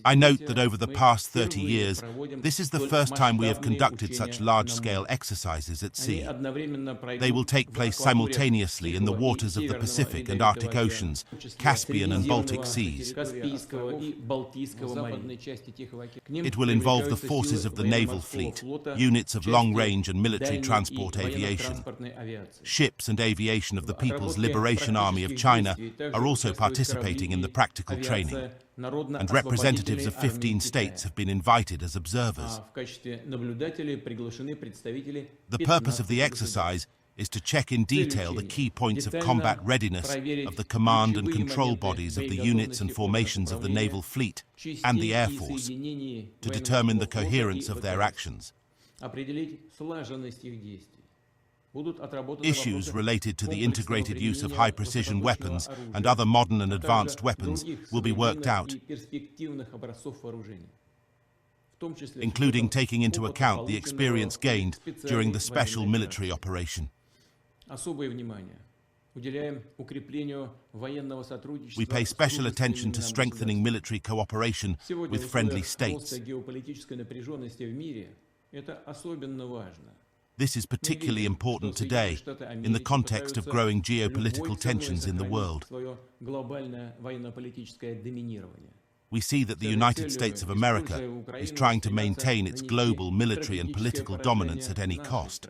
I note that over the past 30 years, this is the first time we have conducted such large-scale exercises at sea. They will take place simultaneously in the waters of the Pacific and Arctic Oceans, Caspian and Baltic Seas. It will involve the forces of the naval fleet, units of long-range and military transport aviation. Ships and aviation of the People's Liberation Army of China are also participating in the practical training, and representatives of 15 states have been invited as observers. The purpose of the exercise is to check in detail the key points of combat readiness of the command and control bodies of the units and formations of the naval fleet and the Air Force, to determine the coherence of their actions. Issues related to the integrated use of high-precision weapons and other modern and advanced weapons will be worked out, including taking into account the experience gained during the special military operation. We pay special attention to strengthening military cooperation with friendly states. This is particularly important today in the context of growing geopolitical tensions in the world. We see that the United States of America is trying to maintain its global military and political dominance at any cost.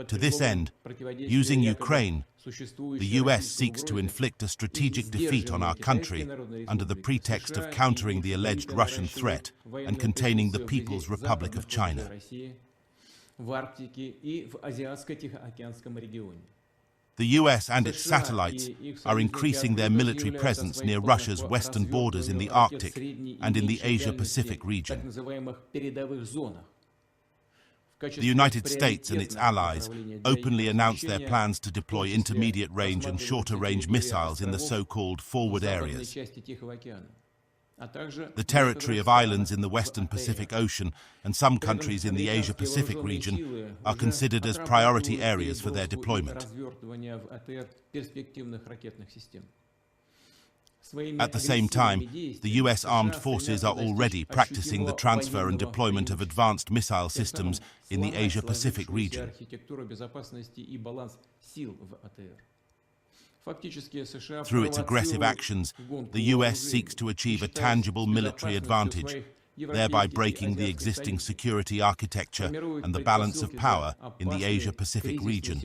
To this end, using Ukraine, the US seeks to inflict a strategic defeat on our country under the pretext of countering the alleged Russian threat and containing the People's Republic of China. The US and its satellites are increasing their military presence near Russia's western borders in the Arctic and in the Asia-Pacific region. The United States and its allies openly announced their plans to deploy intermediate-range and shorter-range missiles in the so-called forward areas. The territory of islands in the Western Pacific Ocean and some countries in the Asia-Pacific region are considered as priority areas for their deployment. At the same time, the US armed forces are already practicing the transfer and deployment of advanced missile systems in the Asia-Pacific region. Through its aggressive actions, the US seeks to achieve a tangible military advantage, thereby breaking the existing security architecture and the balance of power in the Asia-Pacific region.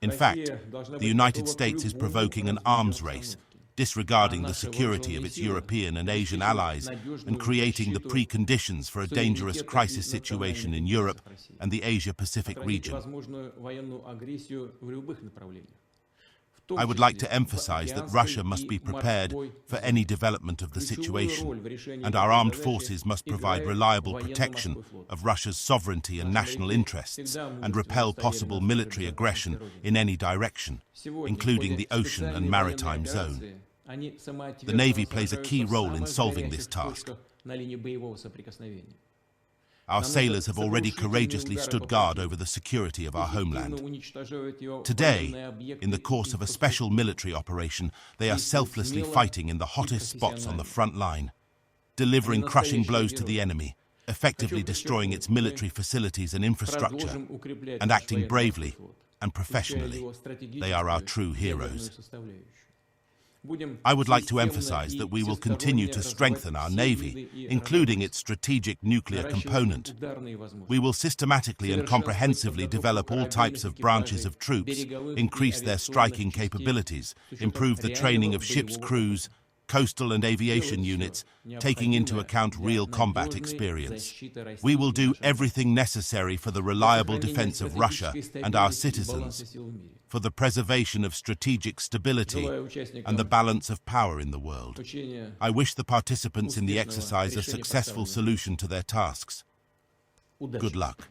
In fact, the United States is provoking an arms race, disregarding the security of its European and Asian allies and creating the preconditions for a dangerous crisis situation in Europe and the Asia-Pacific region. I would like to emphasize that Russia must be prepared for any development of the situation, and our armed forces must provide reliable protection of Russia's sovereignty and national interests and repel possible military aggression in any direction, including the ocean and maritime zone. The Navy plays a key role in solving this task. Our sailors have already courageously stood guard over the security of our homeland. Today, in the course of a special military operation, they are selflessly fighting in the hottest spots on the front line, delivering crushing blows to the enemy, effectively destroying its military facilities and infrastructure, and acting bravely and professionally. They are our true heroes. I would like to emphasize that we will continue to strengthen our Navy, including its strategic nuclear component. We will systematically and comprehensively develop all types of branches of troops, increase their striking capabilities, improve the training of ships' crews, coastal and aviation units, taking into account real combat experience. We will do everything necessary for the reliable defense of Russia and our citizens, for the preservation of strategic stability and the balance of power in the world. I wish the participants in the exercise a successful solution to their tasks. Good luck.